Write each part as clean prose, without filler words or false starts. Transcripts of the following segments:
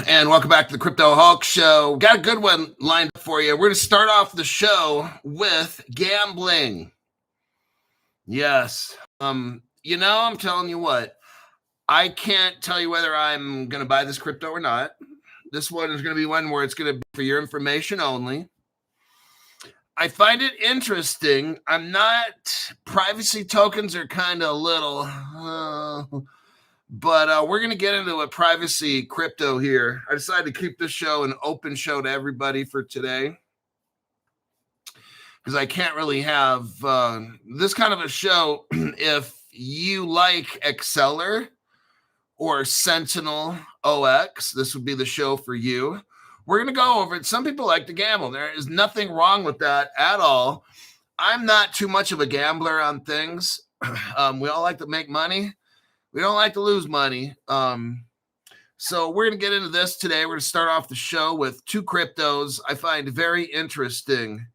And welcome back to the Crypto Hulk Show. Got a good one lined up for you. We're going to start off the show with gambling. Yes. I'm telling you what, I can't tell you whether I'm going to buy this crypto or not. This one is going to be one where it's going to be for your information only. I find it interesting. Privacy tokens are kind of little, but we're going to get into a privacy crypto here. I decided to keep this show an open show to everybody for today because I can't really have this kind of a show if you like Exceller or Sentinel OX. This would be the show for you. We're going to go over it. Some people like to gamble. There is nothing wrong with that at all. I'm not too much of a gambler on things. We all like to make money. We don't like to lose money. So we're going to get into this today. We're going to start off the show with two cryptos I find very interesting.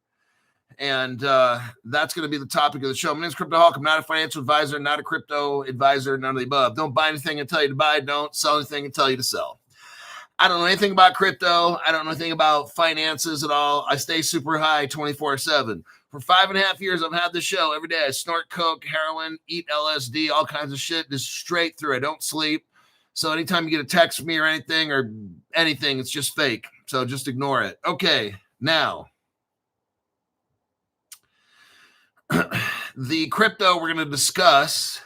And that's going to be the topic of the show. My name is Crypto Hulk. I'm not a financial advisor, not a crypto advisor, none of the above. Don't buy anything and tell you to buy. Don't sell anything and tell you to sell. I don't know anything about crypto. I don't know anything about finances at all. I stay super high 24/7. For 5.5 years, I've had this show every day. I snort coke, heroin, eat LSD, all kinds of shit, just straight through. I don't sleep. So anytime you get a text from me or anything, it's just fake. So just ignore it. Okay, now. The crypto we're going to discuss,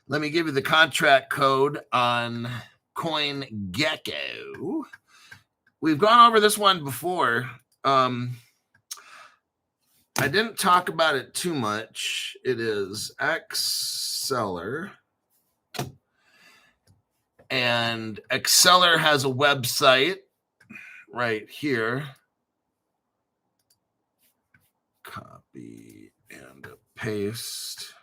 let me give you the contract code on CoinGecko. We've gone over this one before. I didn't talk about it too much. It is Exceller. And Exceller has a website right here. Copy and paste.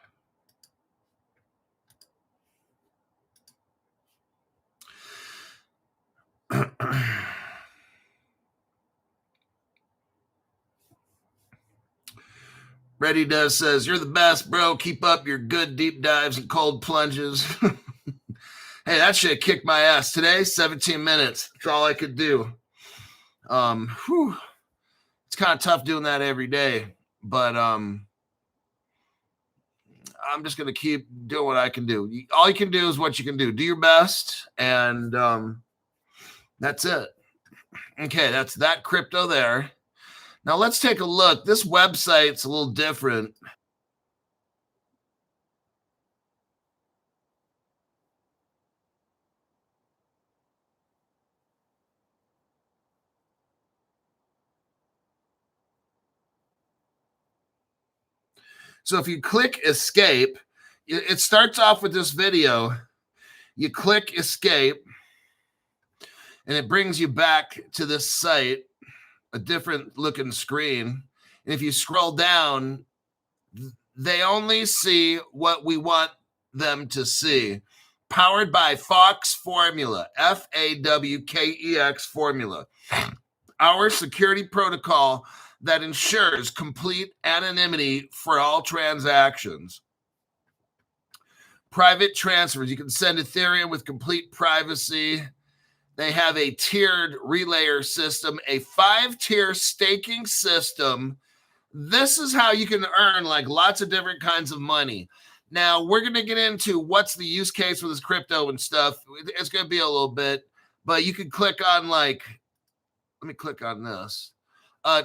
Ready Does says, "You're the best, bro. Keep up your good deep dives and cold plunges." Hey, that shit kicked my ass today. 17 minutes. That's all I could do. It's kind of tough doing that every day, but I'm just going to keep doing what I can do. All you can do is what you can do. Do your best, and that's it. Okay, that's that crypto there. Now let's take a look. This website's a little different. So if you click escape, it starts off with this video. You click escape, and it brings you back to this site, a different looking screen. And if you scroll down, they only see what we want them to see. Powered by Fox Formula, FAWKEX Formula, our security protocol that ensures complete anonymity for all transactions. Private transfers. You can send Ethereum with complete privacy. They have a tiered relayer system, a 5-tier staking system. This is how you can earn like lots of different kinds of money. Now, we're going to get into what's the use case with this crypto and stuff. It's going to be a little bit, but you can click on let me click on this.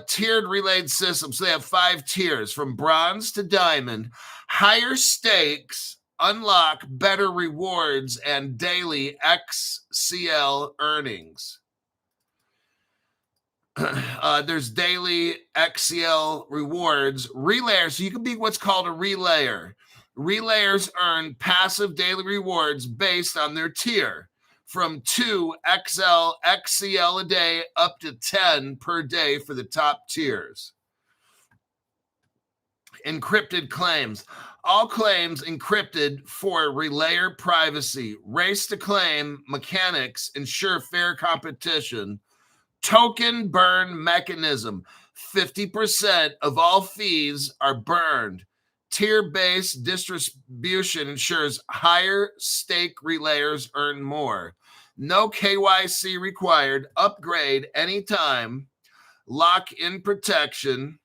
Tiered relayed system. So they have 5 tiers from bronze to diamond. Higher stakes unlock better rewards and daily XCL earnings. There's daily XCL rewards. Relayers, so you can be what's called a relayer. Relayers earn passive daily rewards based on their tier, from 2 XCL a day up to 10 per day for the top tiers. Encrypted claims. All claims encrypted for relayer privacy. Race to claim mechanics ensure fair competition. Token burn mechanism. 50% of all fees are burned. tier-based distribution ensures higher stake relayers earn more. No KYC required. Upgrade anytime. Lock in protection.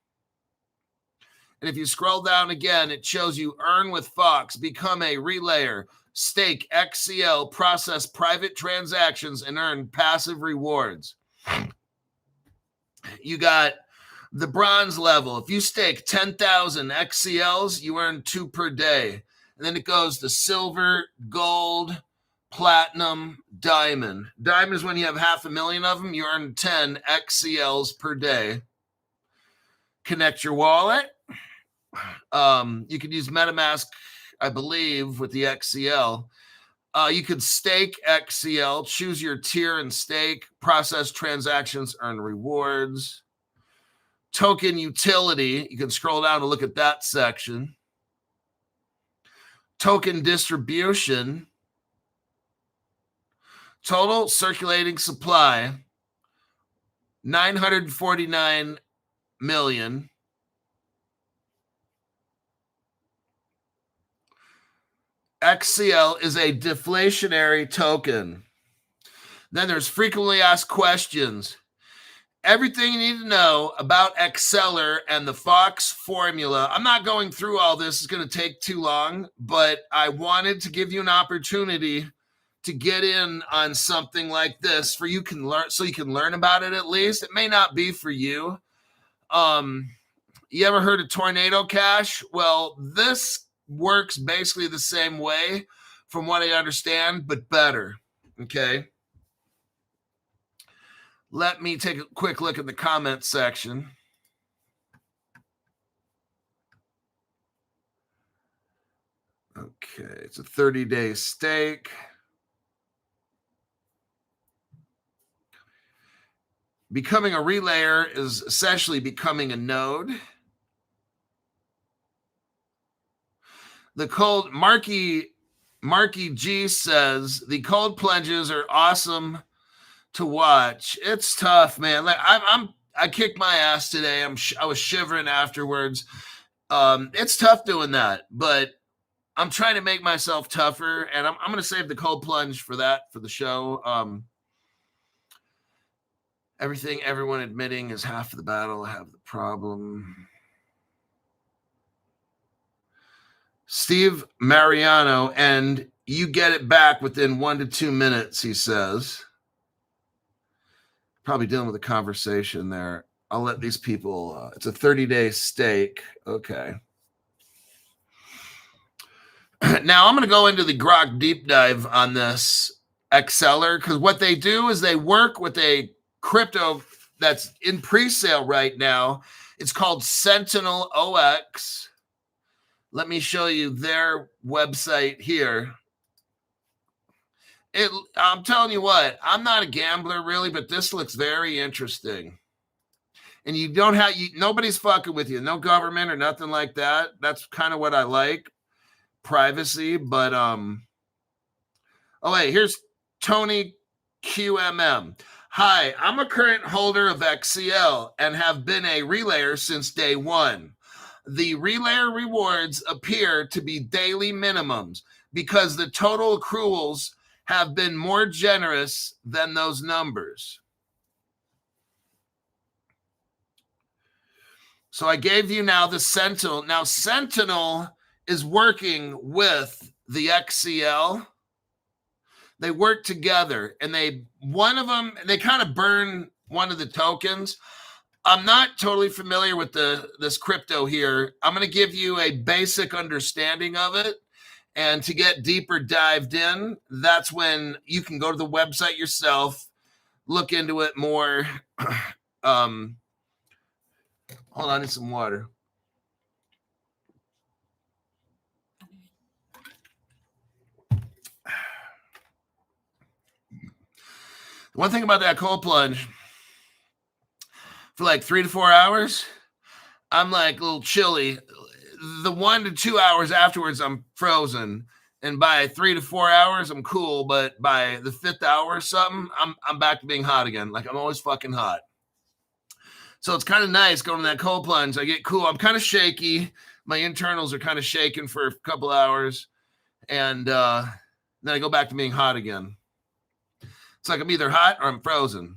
And if you scroll down again, it shows you earn with Fox, become a relayer, stake XCL, process private transactions, and earn passive rewards. You got the bronze level. If you stake 10,000 XCLs, you earn 2 per day. And then it goes to silver, gold, platinum, diamond. Diamond is when you have 500,000 of them. You earn 10 XCLs per day. Connect your wallet. You could use MetaMask, I believe, with the XCL. You could stake XCL, choose your tier and stake, process transactions, earn rewards. Token utility, you can scroll down to look at that section. Token distribution. Total circulating supply, 949 million. XCL is a deflationary token. Then there's frequently asked questions. Everything you need to know about Exceller and the Fox formula. I'm not going through all this. It's going to take too long, but I wanted to give you an opportunity to get in on something like this so you can learn about it at least. It may not be for you. You ever heard of Tornado Cash? Well, this works basically the same way from what I understand, but better. Okay. Let me take a quick look at the comment section. Okay, it's a 30-day stake. Becoming a relayer is essentially becoming a node. The cold Marky G says the cold plunges are awesome to watch. It's tough, man. Like I kicked my ass today. I was shivering afterwards. It's tough doing that, but I'm trying to make myself tougher, and I'm going to save the cold plunge for the show. Everyone admitting is half of the battle. I have the problem. Steve Mariano, and you get it back within 1 to 2 minutes, he says. Probably dealing with a conversation there. I'll let these people, it's a 30-day stake. Okay. Now I'm going to go into the Grok deep dive on this Exceller, because what they do is they work with a crypto that's in pre-sale right now. It's called Sentinel OX. Let me show you their website here. I'm telling you what, I'm not a gambler really, but this looks very interesting. And you don't have, nobody's fucking with you. No government or nothing like that. That's kind of what I like. Privacy. But, oh, wait, here's Tony QMM. Hi, I'm a current holder of XCL and have been a relayer since day one. The relayer rewards appear to be daily minimums because the total accruals have been more generous than those numbers. So I gave you now the Sentinel. Now Sentinel is working with the XCL. They work together, and one of them kind of burn one of the tokens. I'm not totally familiar with this crypto here. I'm going to give you a basic understanding of it. And to get deeper dived in, that's when you can go to the website yourself, look into it more. Hold on, I need some water. One thing about that cold plunge, for like 3 to 4 hours, I'm like a little chilly. The 1 to 2 hours afterwards, I'm frozen. And by 3 to 4 hours, I'm cool. But by the 5th hour or something, I'm back to being hot again. Like I'm always fucking hot. So it's kind of nice going to that cold plunge. I get cool. I'm kind of shaky. My internals are kind of shaking for a couple hours, and then I go back to being hot again. It's like I'm either hot or I'm frozen.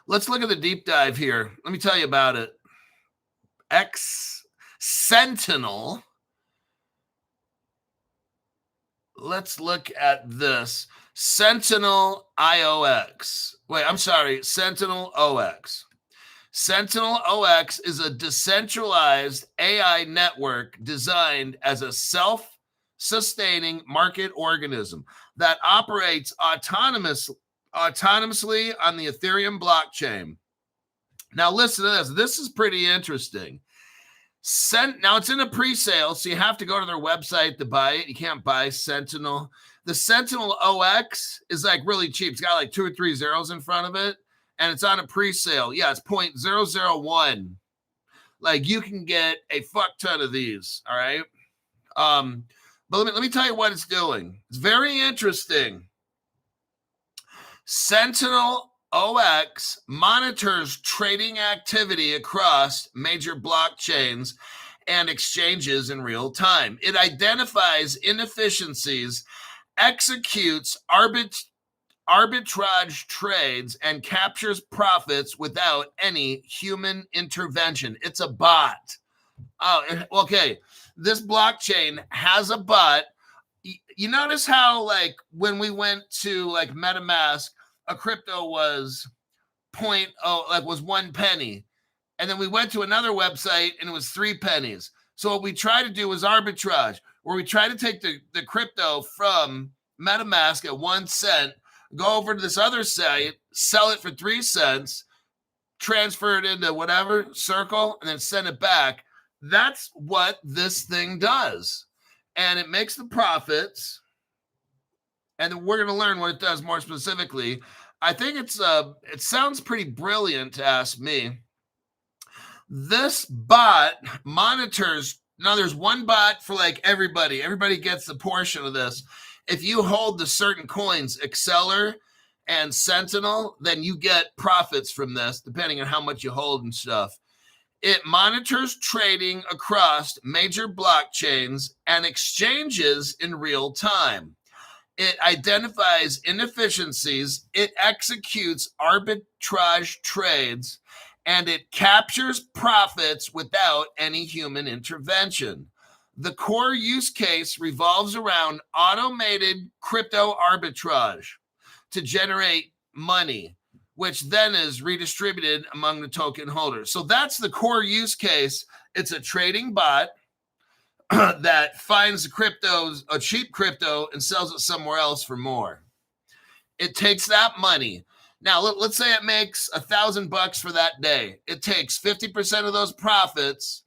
Let's look at the deep dive here. Let me tell you about it. Sentinel. Let's look at this. Sentinel IOX. Wait, I'm sorry. Sentinel OX. Sentinel OX is a decentralized AI network designed as a self-sustaining market organism that operates autonomously on the Ethereum blockchain. Now listen to this. This is pretty interesting. Now it's in a pre-sale, so you have to go to their website to buy it. You can't buy Sentinel. The Sentinel OX is like really cheap. It's got like 2 or 3 zeros in front of it, and it's on a pre-sale. Yeah, it's 0.001. Like you can get a fuck ton of these. All right. But let me tell you what it's doing. It's very interesting. Sentinel OX monitors trading activity across major blockchains and exchanges in real time. It identifies inefficiencies, executes arbitrage trades, and captures profits without any human intervention. It's a bot. Oh, okay. This blockchain has a bot. You notice how, like, when we went to like MetaMask, a crypto was was 1 penny. And then we went to another website and it was 3 pennies. So what we try to do is arbitrage, where we try to take the crypto from MetaMask at 1 cent, go over to this other site, sell it for 3 cents, transfer it into whatever circle, and then send it back. That's what this thing does. And it makes the profits. And we're going to learn what it does more specifically. I think it sounds pretty brilliant to ask me. This bot monitors. Now there's one bot for like everybody. Everybody gets a portion of this. If you hold the certain coins, Exceller and Sentinel, then you get profits from this, depending on how much you hold and stuff. It monitors trading across major blockchains and exchanges in real time. It identifies inefficiencies, it executes arbitrage trades, and it captures profits without any human intervention. The core use case revolves around automated crypto arbitrage to generate money, which then is redistributed among the token holders. So that's the core use case. It's a trading bot that finds a cheap crypto and sells it somewhere else for more. It takes that money. Now, let's say it makes $1,000 for that day. It takes 50% of those profits,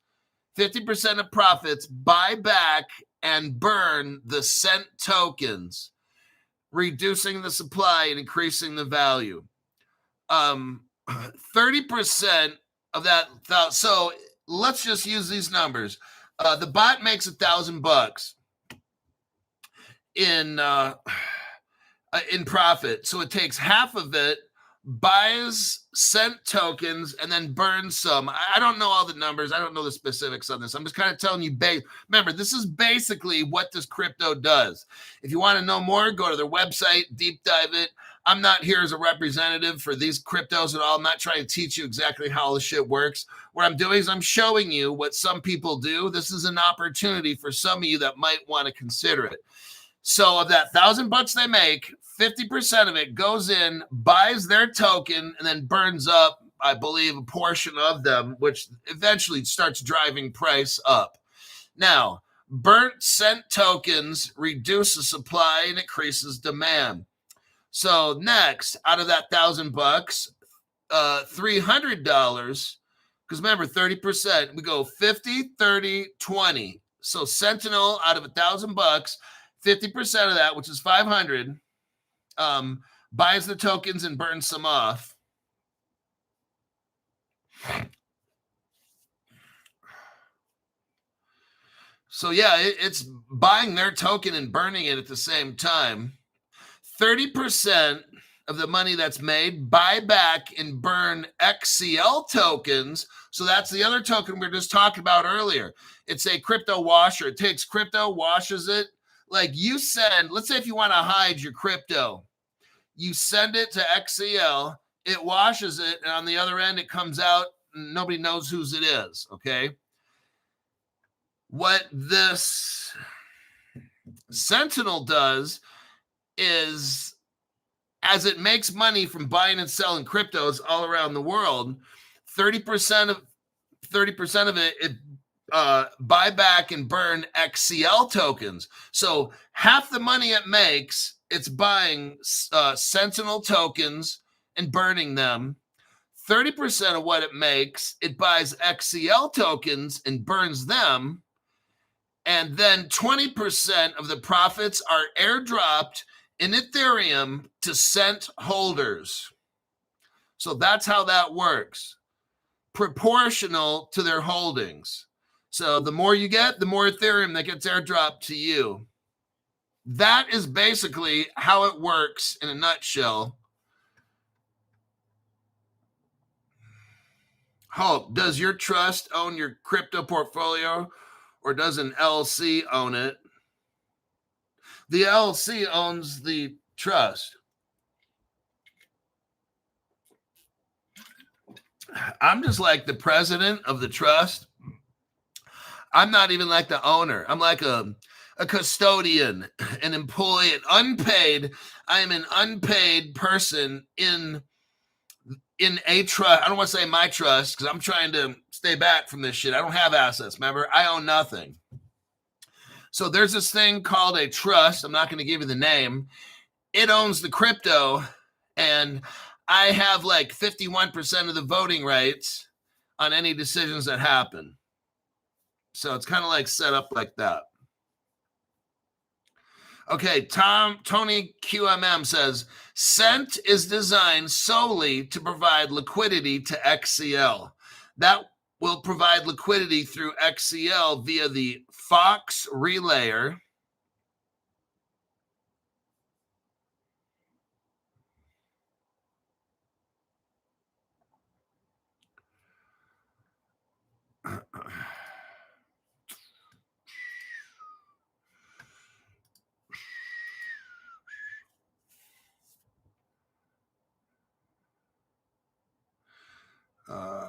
50% of profits, buy back and burn the cent tokens, reducing the supply and increasing the value. 30% of that. So let's just use these numbers. The bot makes $1,000 in profit. So it takes half of it, buys cent tokens, and then burns some. I don't know all the numbers. I don't know the specifics on this. I'm just kind of telling you. Remember, this is basically what this crypto does. If you want to know more, go to their website, deep dive it. I'm not here as a representative for these cryptos at all. I'm not trying to teach you exactly how all this shit works. What I'm doing is I'm showing you what some people do. This is an opportunity for some of you that might want to consider it. So of that $1,000 they make, 50% of it goes in, buys their token, and then burns up, I believe, a portion of them, which eventually starts driving price up. Now, burnt cent tokens reduce the supply and increases demand. So next, out of that $1,000, $300, because remember, 30%, we go 50, 30, 20. So Sentinel, out of $1,000, 50% of that, which is 500, buys the tokens and burns some off. So yeah, it's buying their token and burning it at the same time. 30% of the money that's made, buy back and burn XCL tokens. So that's the other token we were just talking about earlier. It's a crypto washer. It takes crypto, washes it. Like you send, let's say if you want to hide your crypto, you send it to XCL, it washes it, and on the other end, it comes out, and nobody knows whose it is, okay? What this Sentinel does is, as it makes money from buying and selling cryptos all around the world, 30% of it buy back and burn XCL tokens. So half the money it makes, it's buying Sentinel tokens and burning them. 30% of what it makes, it buys XCL tokens and burns them. And then 20% of the profits are airdropped in Ethereum to Cent holders. So that's how that works. Proportional to their holdings. So the more you get, the more Ethereum that gets airdropped to you. That is basically how it works in a nutshell. Hope, does your trust own your crypto portfolio, or does an LLC own it? The LLC owns the trust. I'm just like the president of the trust. I'm not even like the owner. I'm like a custodian, an employee, an unpaid. I am an unpaid person in a trust. I don't want to say my trust because I'm trying to stay back from this shit. I don't have assets, remember? I own nothing. So there's this thing called a trust. I'm not going to give you the name. It owns the crypto, and I have like 51% of the voting rights on any decisions that happen. So it's kind of like set up like that. Okay, Tony QMM says, Cent is designed solely to provide liquidity to XCL. That will provide liquidity through XCL via the Fox relayer.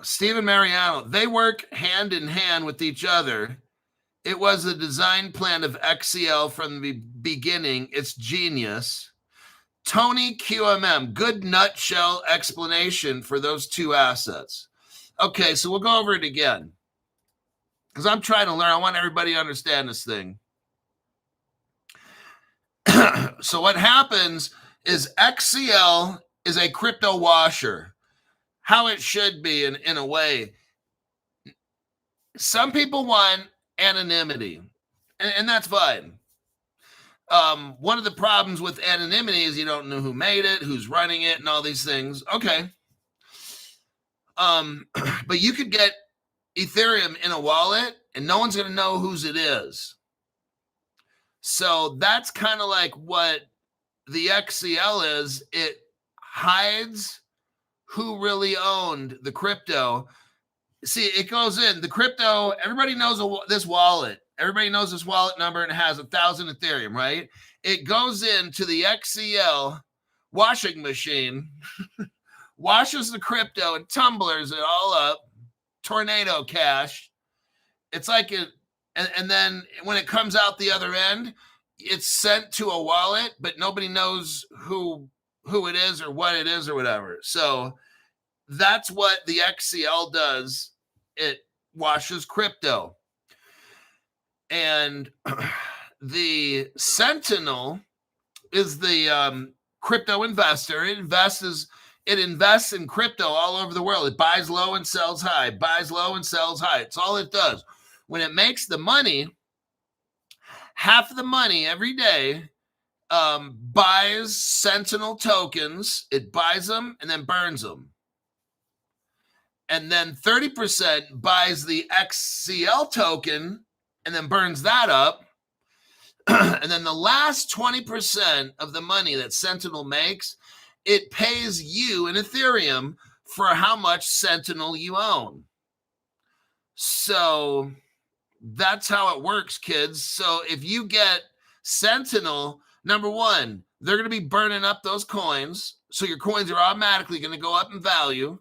Stephen Mariano, they work hand in hand with each other. It was the design plan of XCL from the beginning. It's genius. Tony QMM, good nutshell explanation for those two assets. Okay, so we'll go over it again because I'm trying to learn. I want everybody to understand this thing. So what happens is XCL is a crypto washer. How it should be in a way. Some people want anonymity, and that's fine. One of the problems with anonymity is you don't know who made it, who's running it, and all these things. Okay. But you could get Ethereum in a wallet, and no one's going to know whose it is. So that's kind of like what the XCL is. It hides who really owned the crypto. See, it goes in the crypto. Everybody knows this wallet. Everybody knows this wallet number, and it has 1,000 Ethereum, right? It goes into the XCL washing machine, washes the crypto and tumblers it all up, tornado cash. It's like it, and then when it comes out the other end, it's sent to a wallet, but nobody knows who it is or what it is or whatever. So that's what the XCL does. It washes crypto. And the Sentinel is the crypto investor. It invests in crypto all over the world. It buys low and sells high, buys low and sells high. It's all it does. When it makes the money, half of the money every day buys Sentinel tokens. It buys them and then burns them. And then 30% buys the XCL token and then burns that up. And then the last 20% of the money that Sentinel makes, it pays you in Ethereum for how much Sentinel you own. So that's how it works, kids. So if you get Sentinel, number one, they're going to be burning up those coins. So your coins are automatically going to go up in value.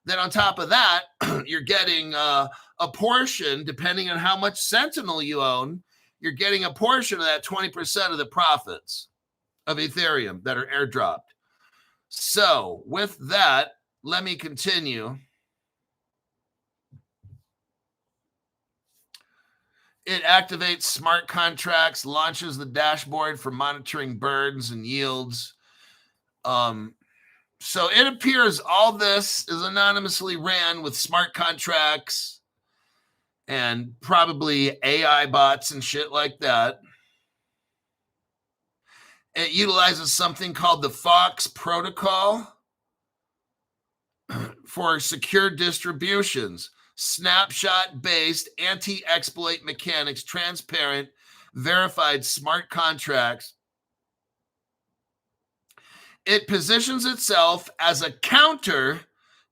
Then on top of that, you're getting a portion, depending on how much Sentinel you own, you're getting a portion of that 20% of the profits of Ethereum that are airdropped. So with that, let me continue. It activates smart contracts, launches the dashboard for monitoring burns and yields. So it appears all this is anonymously ran with smart contracts and probably AI bots and shit like that. It utilizes something called the Fox protocol for secure distributions, snapshot-based, anti-exploit mechanics, transparent, verified smart contracts. It positions itself as a counter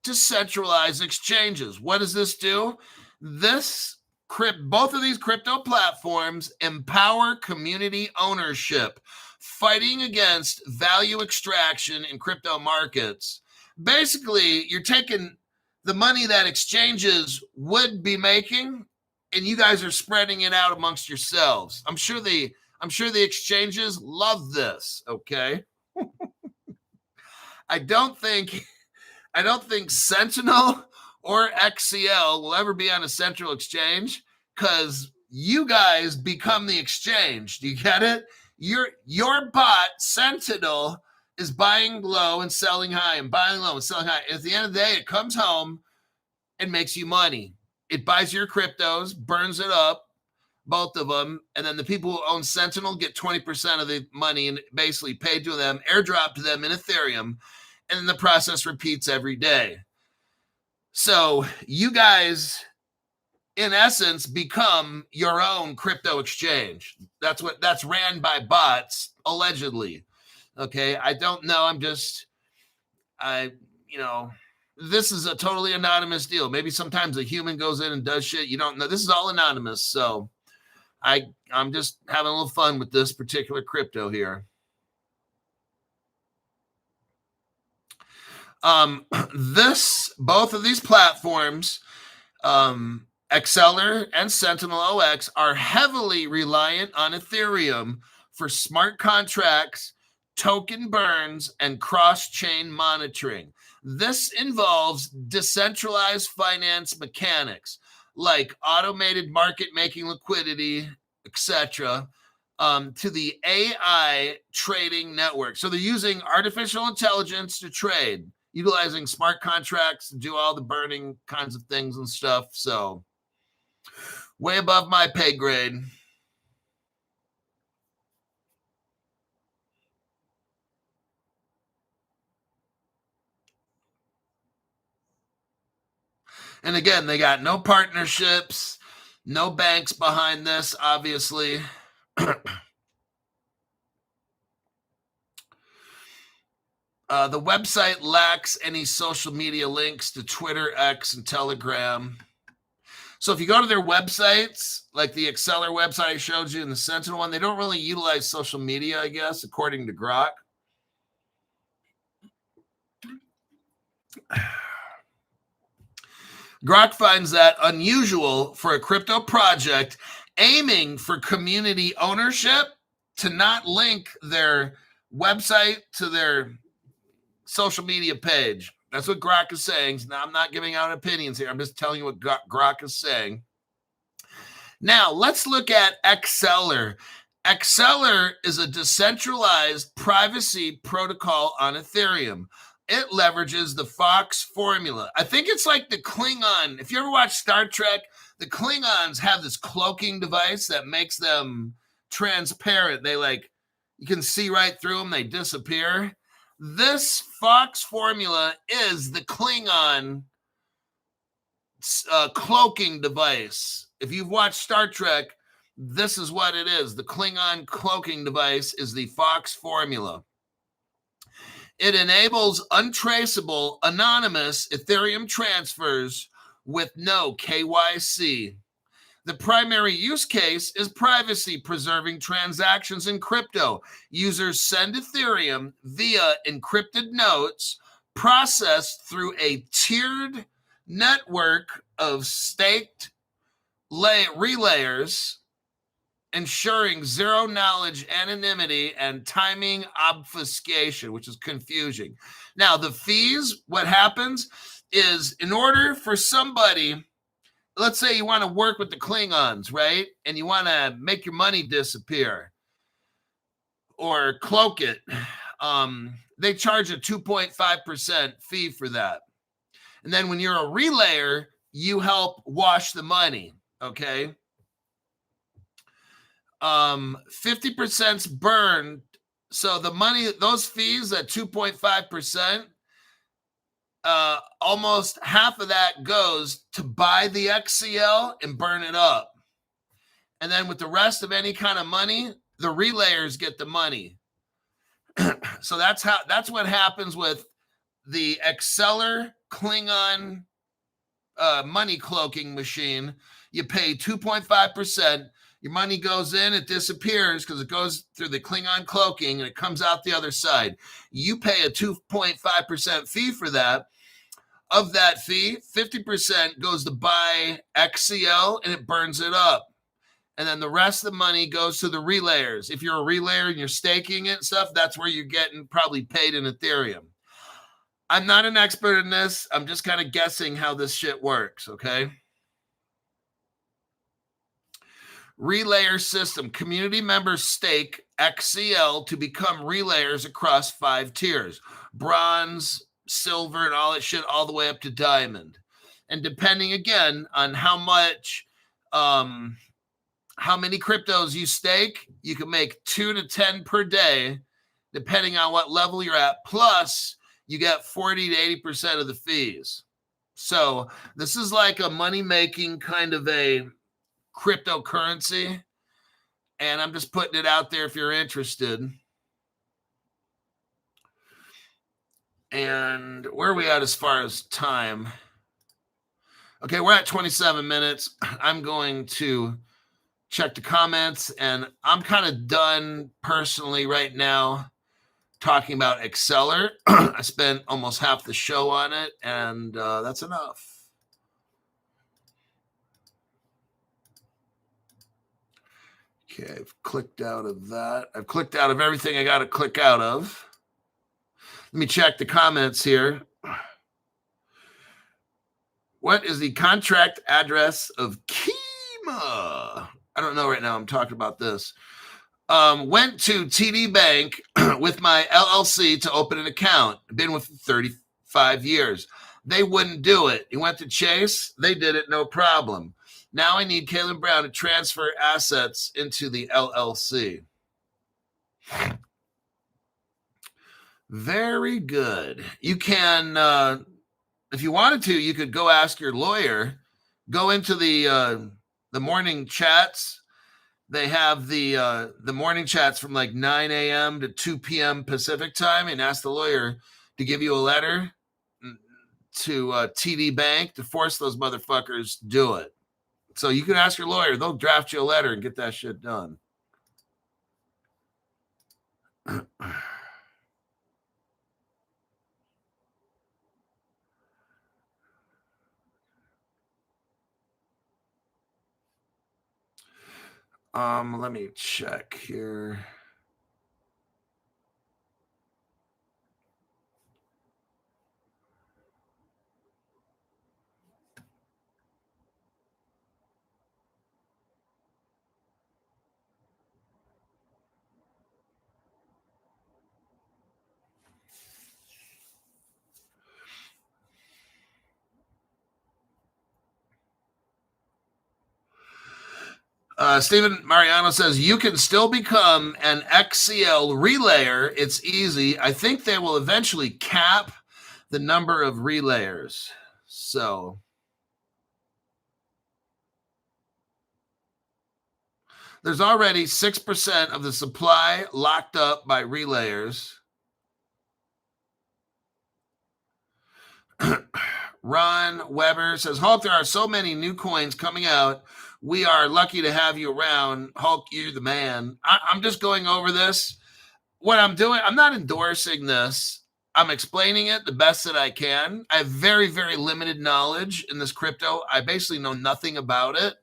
to centralized exchanges. What does this do? Both of these crypto platforms empower community ownership, fighting against value extraction in crypto markets. Basically, you're taking the money that exchanges would be making, and you guys are spreading it out amongst yourselves. I'm sure the exchanges love this. Okay. I don't think Sentinel or XCL will ever be on a central exchange because you guys become the exchange. Do you get it? Your bot, Sentinel, is buying low and selling high and buying low and selling high. At the end of the day, it comes home and makes you money. It buys your cryptos, burns it up, both of them, and then the people who own Sentinel get 20% of the money and basically paid to them, airdrop to them in Ethereum, and then the process repeats every day. So you guys, in essence, become your own crypto exchange. That's ran by bots, allegedly. Okay, I don't know. This is a totally anonymous deal. Maybe sometimes a human goes in and does shit. You don't know. This is all anonymous. So I'm just having a little fun with this particular crypto here. Both of these platforms, Exceller and Sentinel OX, are heavily reliant on Ethereum for smart contracts, token burns, and cross-chain monitoring. This involves decentralized finance mechanics like automated market making liquidity, etc., to the AI trading network. So they're using artificial intelligence to trade, utilizing smart contracts to do all the burning kinds of things and stuff. So way above my pay grade. And again, they got no partnerships, no banks behind this, obviously. The website lacks any social media links to Twitter, X, and Telegram. So if you go to their websites, like the Exceller website I showed you and the Sentinel one, they don't really utilize social media, I guess, according to Grok. Grok finds that unusual for a crypto project aiming for community ownership to not link their website to their social media page. That's what Grok is saying. Now, I'm not giving out opinions here. I'm just telling you what Grok is saying. Now, let's look at Exceller. Exceller is a decentralized privacy protocol on Ethereum. It leverages the Fox formula. I think it's like the Klingon. If you ever watch Star Trek, the Klingons have this cloaking device that makes them transparent. You can see right through them. They disappear. This Fox formula is the Klingon cloaking device. If you've watched Star Trek, this is what it is. The Klingon cloaking device is the Fox formula. It enables untraceable, anonymous Ethereum transfers with no KYC. The primary use case is privacy preserving transactions in crypto. Users send Ethereum via encrypted notes processed through a tiered network of staked relayers, ensuring zero knowledge anonymity and timing obfuscation, which is confusing. Now, the fees, what happens is in order for somebody, let's say you want to work with the Klingons, right? And you want to make your money disappear or cloak it. They charge a 2.5% fee for that. And then when you're a relayer, you help wash the money, okay? 50%'s burned. So the money, those fees at 2.5%, almost half of that goes to buy the XCL and burn it up. And then with the rest of any kind of money, the relayers get the money. So that's what happens with the Exceller Klingon money cloaking machine. You pay 2.5%. Your money goes in, it disappears because it goes through the Klingon cloaking and it comes out the other side. You pay a 2.5% fee for that. Of that fee, 50% goes to buy XCL and it burns it up. And then the rest of the money goes to the relayers. If you're a relayer and you're staking it and stuff, that's where you're getting probably paid in Ethereum. I'm not an expert in this. I'm just kind of guessing how this shit works, okay? Relayer system. Community members stake XCL to become relayers across 5 tiers. Bronze, silver, and all that shit all the way up to diamond. And depending, again, on how much, how many cryptos you stake, you can make 2 to 10 per day, depending on what level you're at. Plus, you get 40 to 80% of the fees. So this is like a money-making kind of a cryptocurrency. And I'm just putting it out there if you're interested. And where are we at as far as time? Okay, we're at 27 minutes. I'm going to check the comments, and I'm kind of done personally right now talking about Exceller. I spent almost half the show on it, and that's enough. Okay, I've clicked out of that. I've clicked out of everything I got to click out of. Let me check the comments here. What is the contract address of Kima? I don't know right now. I'm talking about this. Went to TD Bank with my LLC to open an account. Been with 35 years. They wouldn't do it. He went to Chase. They did it, no problem. Now I need Caleb Brown to transfer assets into the LLC. Very good. You can, if you wanted to, you could go ask your lawyer. Go into the morning chats. They have the morning chats from like 9 a.m. to 2 p.m. Pacific time, and ask the lawyer to give you a letter to TD Bank to force those motherfuckers to do it. So you can ask your lawyer. They'll draft you a letter and get that shit done. Let me check here. Stephen Mariano says, you can still become an XCL relayer. It's easy. I think they will eventually cap the number of relayers. So there's already 6% of the supply locked up by relayers. Ron Weber says, Hulk, there are so many new coins coming out. We are lucky to have you around. Hulk, you're the man. I'm just going over this. What I'm doing, I'm not endorsing this. I'm explaining it the best that I can. I have very, very limited knowledge in this crypto. I basically know nothing about it.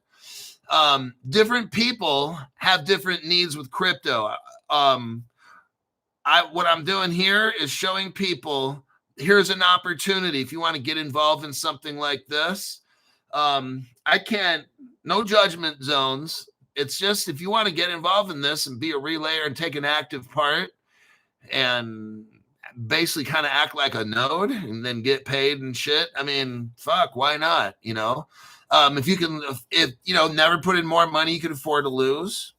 Different people have different needs with crypto. What I'm doing here is showing people, here's an opportunity. If you want to get involved in something like this, I can't, no judgment zones. It's just, if you want to get involved in this and be a relayer and take an active part and basically kind of act like a node and then get paid and shit, I mean, fuck, why not? You know, if you can, if you know, never put in more money you can afford to lose,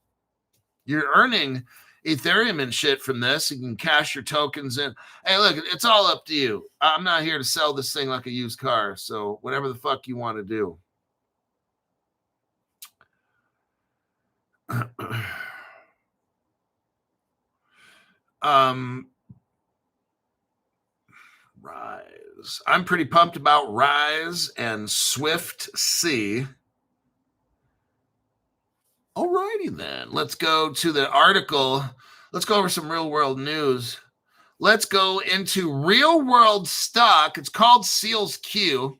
you're earning Ethereum and shit from this. You can cash your tokens in. Hey, look, it's all up to you. I'm not here to sell this thing like a used car. So whatever the fuck you want to do. Rise. I'm pretty pumped about Rise and Swift C. Alrighty then. Let's go to the article. Let's go over some real world news. Let's go into real world stock. It's called Seals Q.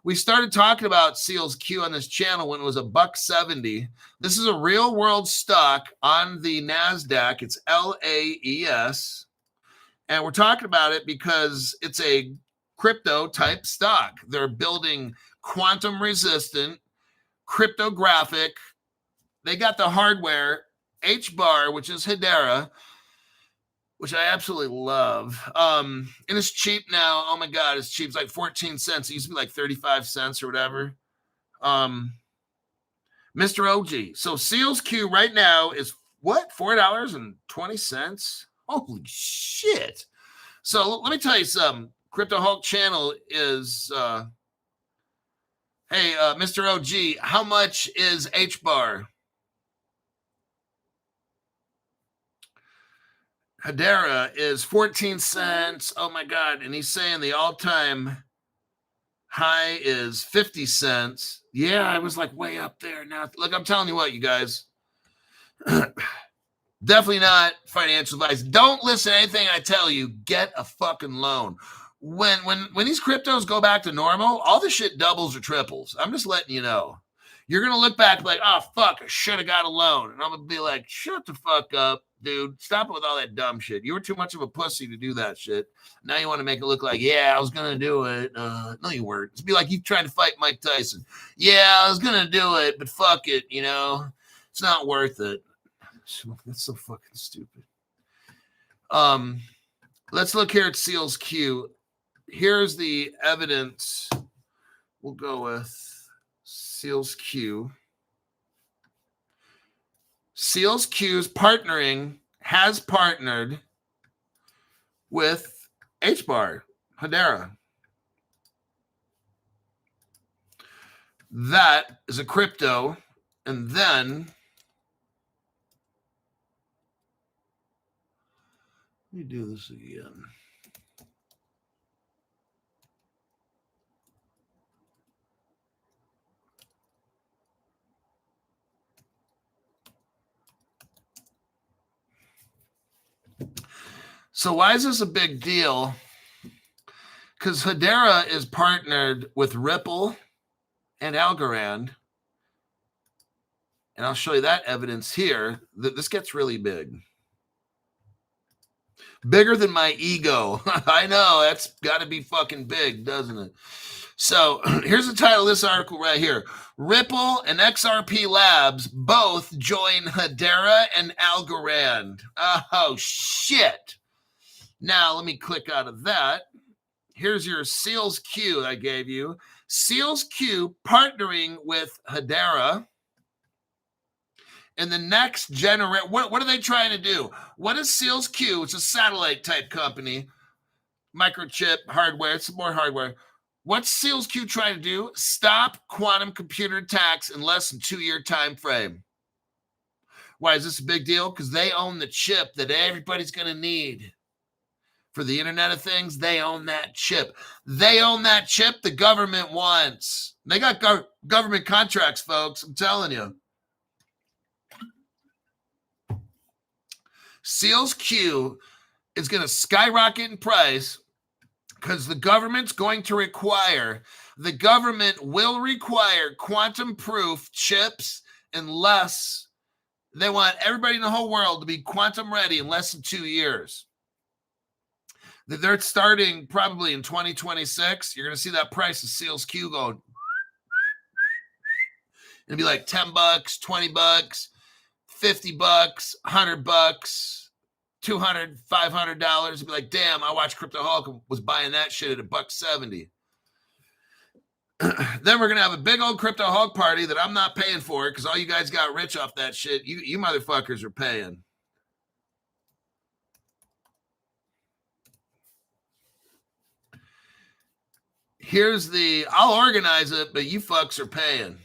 We started talking about Seals Q on this channel when it was $1.70. This is a real world stock on the NASDAQ. It's LAES. And we're talking about it because it's a crypto type stock. They're building quantum resistant, cryptographic. They got the hardware, HBAR, which is Hedera, which I absolutely love. And it's cheap now. Oh my God, it's cheap. It's like 14 cents. It used to be like 35 cents or whatever. Mr. OG. So Seals Q right now is what? $4.20? Holy shit. So let me tell you something. Crypto Hulk channel is, hey, Mr. OG, how much is HBAR? Hedera is 14 cents. Oh my God. And he's saying the all-time high is 50 cents. Yeah, I was like way up there. Now, look, I'm telling you what, you guys. Definitely not financial advice. Don't listen to anything I tell you. Get a fucking loan. When these cryptos go back to normal, all this shit doubles or triples. I'm just letting you know. You're going to look back like, oh, fuck, I should have got a loan. And I'm going to be like, shut the fuck up, dude. Stop it with all that dumb shit. You were too much of a pussy to do that shit. Now you want to make it look like, yeah, I was going to do it. No, you weren't. It's be like you trying to fight Mike Tyson. Yeah, I was going to do it, but fuck it, you know. It's not worth it. That's so fucking stupid. Let's look here at Seals Q. Here's the evidence. We'll go with Seals Q. Seals Q's has partnered with HBAR, Hedera. That is a crypto. And then let me do this again. So why is this a big deal? Because Hedera is partnered with Ripple and Algorand. And I'll show you that evidence here. That this gets really big. Bigger than my ego. I know, that's got to be fucking big, doesn't it? So here's the title of this article right here. Ripple and XRP Labs both join Hedera and Algorand. Oh, shit. Now, let me click out of that. Here's your Seals Q I gave you. Seals Q partnering with Hedera. And the next generation, what are they trying to do? What is Seals Q? It's a satellite type company. Microchip hardware. It's more hardware. What's Seals Q trying to do? Stop quantum computer attacks in less than 2-year time frame. Why is this a big deal? Because they own the chip that everybody's going to need for the Internet of Things, they own that chip. They own that chip the government wants. They got government contracts, folks. I'm telling you. Seals Q is going to skyrocket in price because the government will require quantum proof chips unless they want everybody in the whole world to be quantum ready in less than 2 years. They're starting probably in 2026. You're going to see that price of Seals Q go. It'll be like $10, $20, $50, $100, $200, $500. It'd be like, damn, I watched Crypto Hulk and was buying that shit at $1.70. Then we're going to have a big old Crypto Hulk party that I'm not paying for because all you guys got rich off that shit. You motherfuckers are paying. I'll organize it, but you fucks are paying.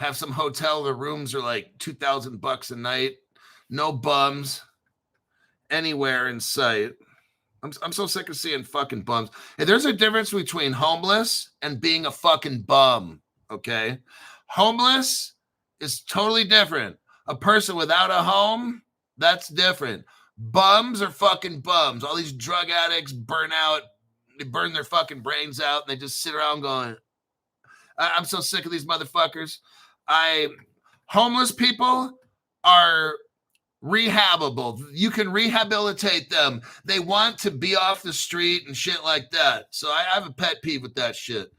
Have some hotel, the rooms are like $2,000 a night. No bums anywhere in sight. I'm so sick of seeing fucking bums. Hey, there's a difference between homeless and being a fucking bum, okay? Homeless is totally different. A person without a home, that's different. Bums are fucking bums. All these drug addicts burn out. They burn their fucking brains out, and they just sit around going, I'm so sick of these motherfuckers. Homeless people are rehabable. You can rehabilitate them. They want to be off the street and shit like that. So I have a pet peeve with that shit.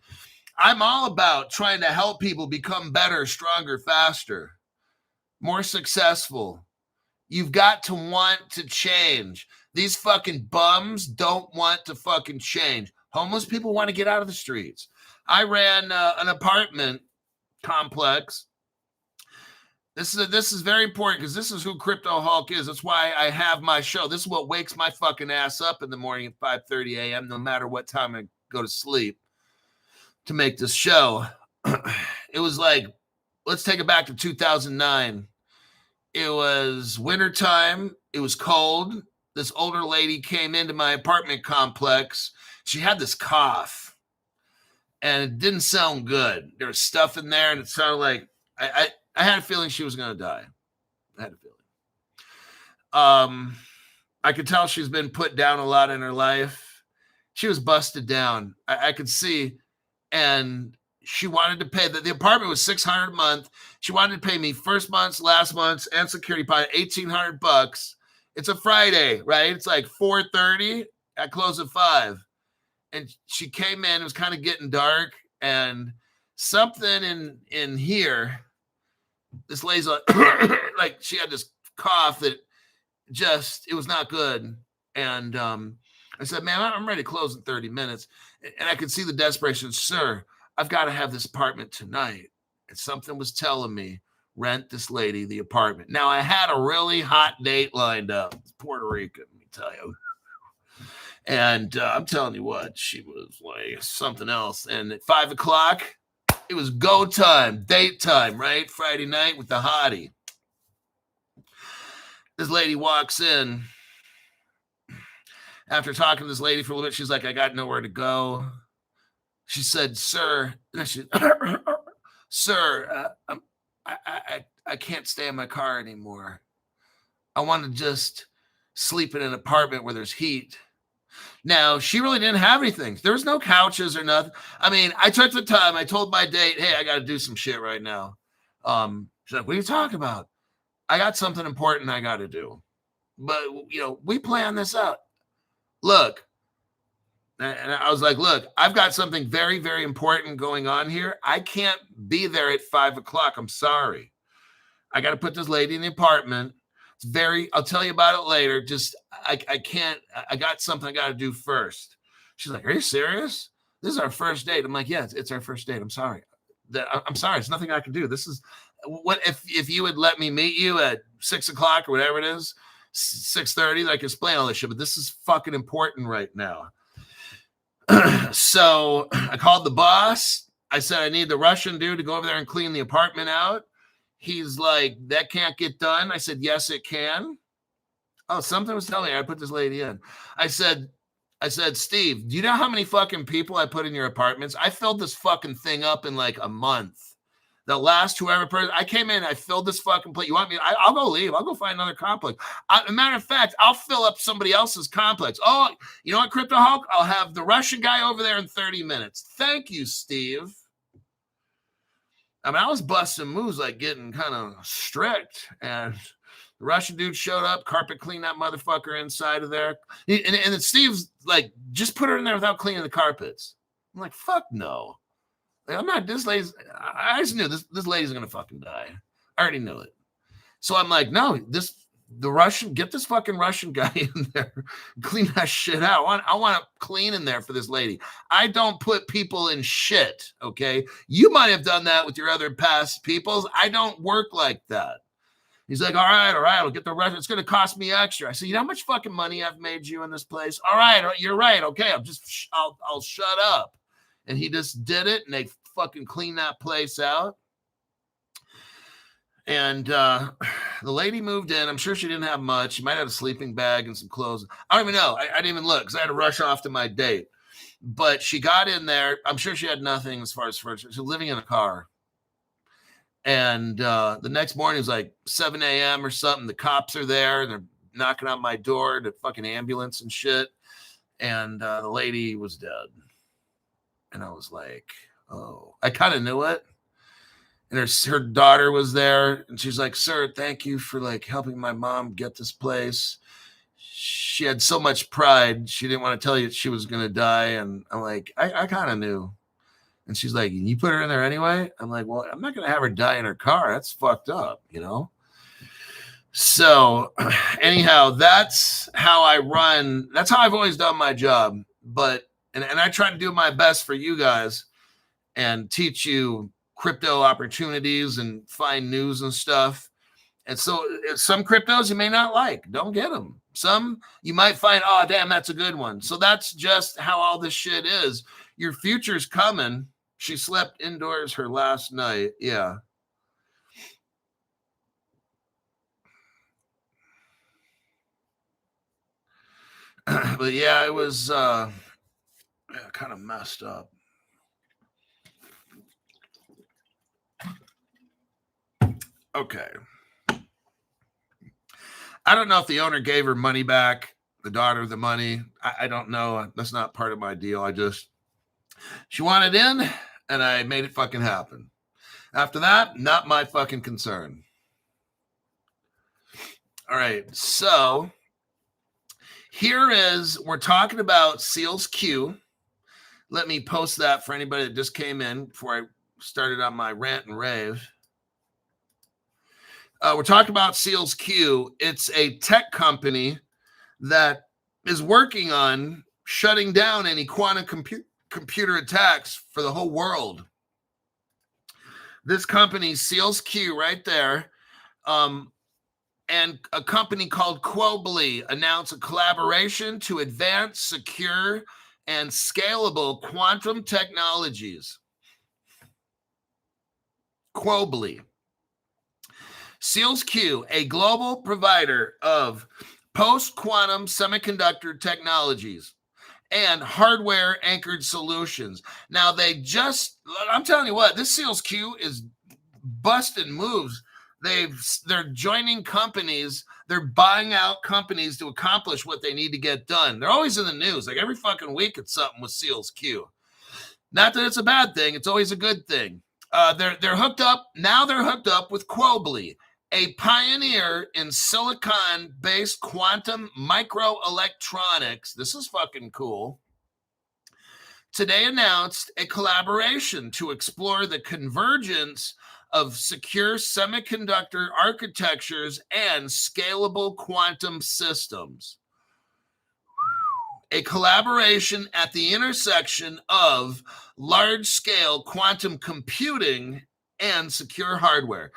I'm all about trying to help people become better, stronger, faster, more successful. You've got to want to change. These fucking bums don't want to fucking change. Homeless people want to get out of the streets. I ran an apartment complex. This is very important because this is who Crypto Hulk is. That's why I have my show. This is what wakes my fucking ass up in the morning at 5:30 a.m. no matter what time I go to sleep to make this show. It was like, let's take it back to 2009. It was wintertime. It was cold. This older lady came into my apartment complex. She had this cough, and it didn't sound good. There was stuff in there, and it sounded like I had a feeling she was going to die. I had a feeling. I could tell she's been put down a lot in her life. She was busted down. I could see, and she wanted to pay. The apartment was $600 a month. She wanted to pay me first month's, last month's, and security deposit $1,800. It's a Friday, right? It's like 4:30. I close at 5. And she came in. It was kind of getting dark, and something in here. This lady's like she had this cough that it was not good. And I said, man, I'm ready to close in 30 minutes. And I could see the desperation. Sir, I've got to have this apartment tonight. And something was telling me, rent this lady the apartment. Now, I had a really hot date lined up. It's Puerto Rican, let me tell you. And I'm telling you what, she was like something else. And at 5 o'clock, it was go time, date time, right? Friday night with the hottie. This lady walks in. After talking to this lady for a little bit, she's like, I got nowhere to go. She said, sir, sir, I can't stay in my car anymore. I want to just sleep in an apartment where there's heat. Now, she really didn't have anything. There was no couches or nothing. I mean, I took the time. I told my date, hey, I got to do some shit right now. She's like, what are you talking about? I got something important I got to do. But, we plan this out. Look. And I was like, look, I've got something very, very important going on here. I can't be there at 5 o'clock. I'm sorry. I got to put this lady in the apartment. I'll tell you about it later. Just, I can't, I got something I got to do first. She's like, are you serious? This is our first date. I'm like, yeah, it's our first date. I'm sorry. I'm sorry. It's nothing I can do. This is what, if you would let me meet you at 6 o'clock or whatever it is, 6:30, I can explain all this shit, but this is fucking important right now. So I called the boss. I said, I need the Russian dude to go over there and clean the apartment out. He's like, that can't get done. I said, yes, it can. Oh, something was telling me I put this lady in. I said, Steve, do you know how many fucking people I put in your apartments? I filled this fucking thing up in like a month. The last whoever person I came in, I filled this fucking place. You want me? I'll go leave. I'll go find another complex. As a matter of fact, I'll fill up somebody else's complex. Oh, you know what, Crypto Hulk? I'll have the Russian guy over there in 30 minutes. Thank you, Steve. I mean, I was busting moves, like getting kind of strict, and the Russian dude showed up, carpet cleaned that motherfucker inside of there. And then Steve's like, just put her in there without cleaning the carpets. I'm like, fuck no. I'm not, this lady's, I just knew this lady's going to fucking die. I already knew it. So I'm like, no, get this fucking Russian guy in there, clean that shit out. I want it clean in there for this lady. I don't put people in shit, okay? You might have done that with your other past peoples. I don't work like that. He's like, all right, I'll get the Russian. It's going to cost me extra. I said, you know how much fucking money I've made you in this place? All right, you're right. Okay, I'll shut up. And he just did it, and they fucking cleaned that place out. And the lady moved in. I'm sure she didn't have much. She might have a sleeping bag and some clothes. I don't even know. I didn't even look because I had to rush off to my date. But she got in there. I'm sure she had nothing as far as furniture. She was living in a car. And the next morning, it was like 7 a.m. or something. The cops are there, and they're knocking on my door, the fucking ambulance and shit. And the lady was dead. And I was like, oh, I kind of knew it. And her daughter was there, and she's like, sir, thank you for like helping my mom get this place. She had so much pride. She didn't want to tell you she was going to die. And I'm like, I kind of knew. And she's like, you put her in there anyway? I'm like, well, I'm not going to have her die in her car. That's fucked up, you know? So anyhow, that's how I run. That's how I've always done my job. But, and I try to do my best for you guys and teach you crypto opportunities and find news and stuff. And so some cryptos you may not like. Don't get them. Some you might find, oh, damn, that's a good one. So that's just how all this shit is. Your future's coming. She slept indoors her last night. Yeah. But yeah, it was kind of messed up. Okay. I don't know if the owner gave her money back, the daughter the money. I don't know. That's not part of my deal. She wanted in, and I made it fucking happen. After that, not my fucking concern. All right. So we're talking about Seals Q. Let me post that for anybody that just came in before I started on my rant and rave. We're talking about Seals Q. It's a tech company that is working on shutting down any quantum computer attacks for the whole world. This company, Seals Q, right there, and a company called Quobly announced a collaboration to advance, secure, and scalable quantum technologies. Quobly. Seals Q, a global provider of post-quantum semiconductor technologies and hardware-anchored solutions. Now, I'm telling you what, this Seals Q is busting moves. They're joining companies. They're buying out companies to accomplish what they need to get done. They're always in the news. Like every fucking week, it's something with Seals Q. Not that it's a bad thing. It's always a good thing. They're hooked up. Now they're hooked up with Quobly, a pioneer in silicon-based quantum microelectronics. This is fucking cool. Today announced a collaboration to explore the convergence of secure semiconductor architectures and scalable quantum systems. A collaboration at the intersection of large-scale quantum computing and secure hardware.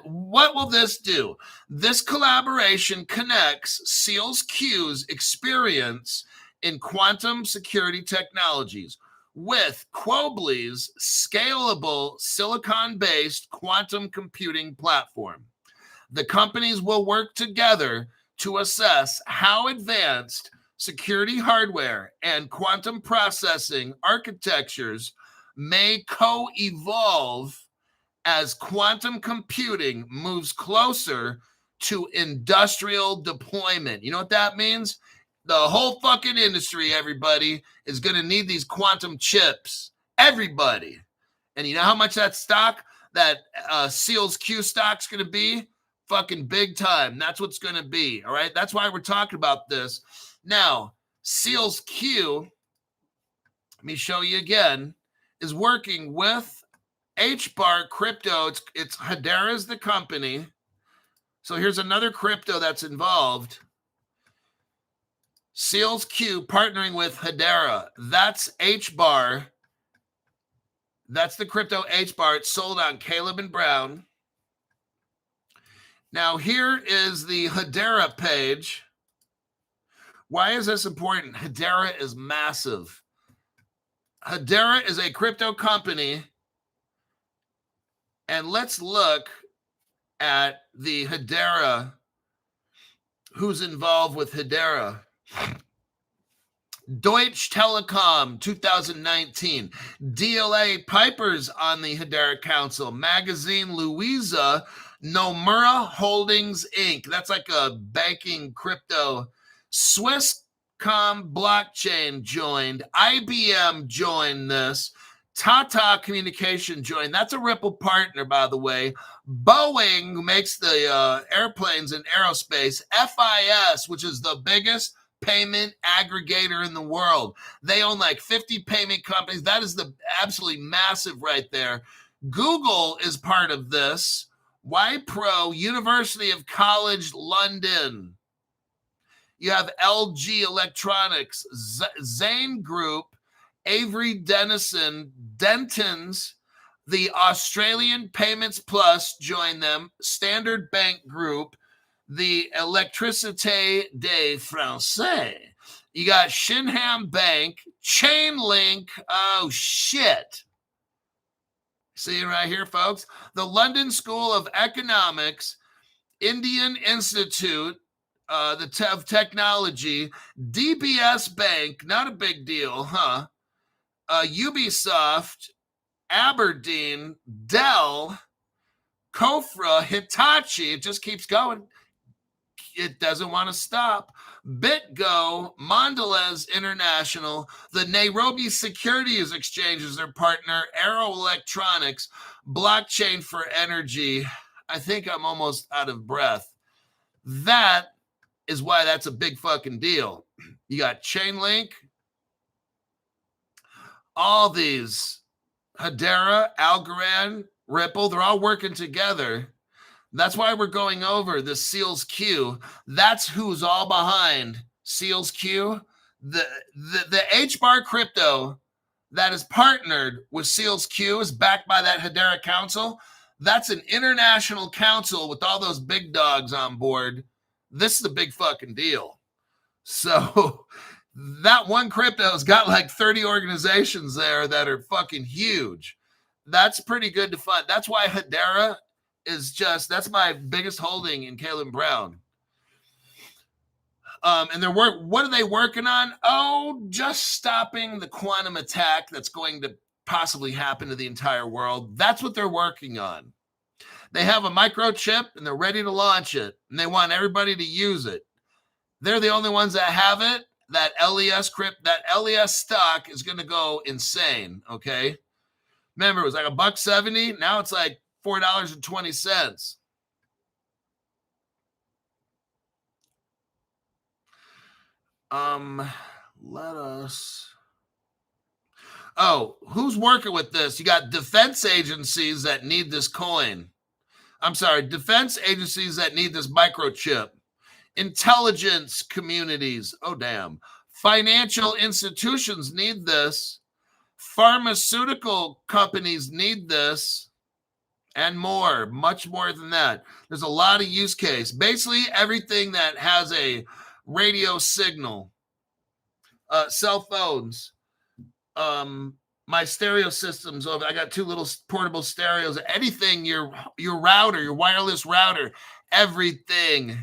What will this do? This collaboration connects Seals Q's experience in quantum security technologies with Quobly's scalable silicon-based quantum computing platform. The companies will work together to assess how advanced security hardware and quantum processing architectures may co-evolve as quantum computing moves closer to industrial deployment. You know what that means? The whole fucking industry, everybody, is going to need these quantum chips. Everybody. And you know how much that stock, that Seals Q stock's going to be? Fucking big time. That's what's going to be. All right. That's why we're talking about this. Now, Seals Q, let me show you again, is working with HBAR crypto. It's Hedera's the company. So here's another crypto that's involved. Seals Q partnering with Hedera. That's HBAR. That's the crypto HBAR. It's sold on Caleb and Brown. Now here is the Hedera page. Why is this important? Hedera is massive. Hedera is a crypto company. And let's look at the Hedera, who's involved with Hedera. Deutsche Telekom 2019. DLA Piper's on the Hedera Council. Magazine Louisa. Nomura Holdings Inc. That's like a banking crypto. Swisscom Blockchain joined. IBM joined this. Tata Communication joined. That's a Ripple partner, by the way. Boeing, who makes the airplanes in aerospace. FIS, which is the biggest payment aggregator in the world. They own like 50 payment companies. That is the absolutely massive right there. Google is part of this. Wipro, University of College London. You have LG Electronics, Zane Group, Avery Dennison, Denton's, the Australian Payments Plus joined them, Standard Bank Group, the Électricité des Français. You got Shinham Bank, Chainlink. Oh, shit. See it right here, folks? The London School of Economics, Indian Institute of Technology, DBS Bank, not a big deal, huh? Ubisoft, Aberdeen, Dell, Kofra, Hitachi. It just keeps going. It doesn't want to stop. BitGo, Mondelez International, the Nairobi Securities Exchange is their partner, Arrow Electronics, Blockchain for Energy. I think I'm almost out of breath. That is why that's a big fucking deal. You got Chainlink, all these, Hedera, Algorand, Ripple, they're all working together. That's why we're going over the Seals Q. That's who's all behind Seals Q. The HBAR crypto that is partnered with Seals Q is backed by that Hedera Council. That's an international council with all those big dogs on board. This is the big fucking deal. So that one crypto's got like 30 organizations there that are fucking huge. That's pretty good to fund. That's why Hedera is just, that's my biggest holding in Caleb Brown. And what are they working on? Oh, just stopping the quantum attack that's going to possibly happen to the entire world. That's what they're working on. They have a microchip and they're ready to launch it, and they want everybody to use it. They're the only ones that have it. That LES stock is going to go insane. Okay. Remember, it was like $1.70. Now it's like $4.20. Let us. Oh, who's working with this? You got defense agencies that need this coin. I'm sorry, defense agencies that need this microchip. Intelligence communities. Oh, damn. Financial institutions need this. Pharmaceutical companies need this. And more, much more than that. There's a lot of use case. Basically, everything that has a radio signal. Cell phones. My stereo systems over. I got 2 little portable stereos. Anything, your router, your wireless router, everything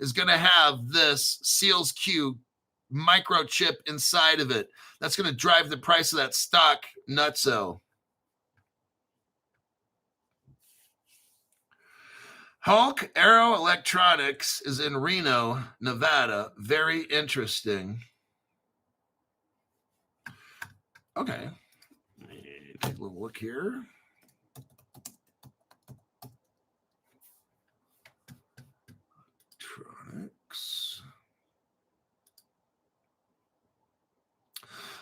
is going to have this Seals Q microchip inside of it. That's going to drive the price of that stock nutso. Hulk Aero Electronics is in Reno, Nevada. Very interesting. Okay. Let me take a little look here. Electronics.